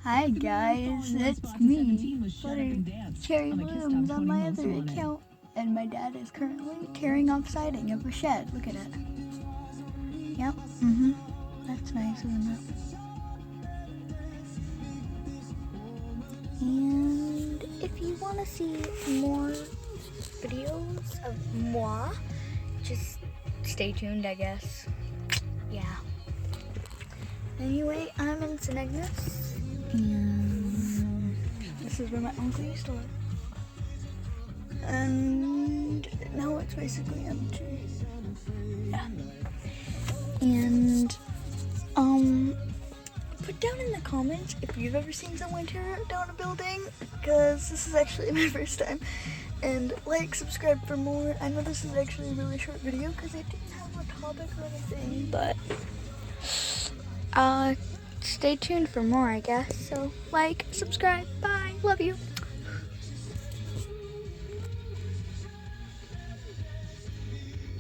Hi guys, it's me, Butter Cherry Blooms on my other account, and my dad is currently tearing off siding of a shed. Look at it. Yep, that's nice, isn't it? And if you want to see more videos of moi, just stay tuned, I guess. Yeah. Anyway, I'm in St. Agnes, and this is where my uncle used to live. And now it's basically empty. Yeah. And, put down in the comments if you've ever seen someone tear down a building, because this is actually my first time. And like, subscribe for more. I know this is actually a really short video because I didn't have a topic or anything, but stay tuned for more, I guess. So like, subscribe, bye, love you.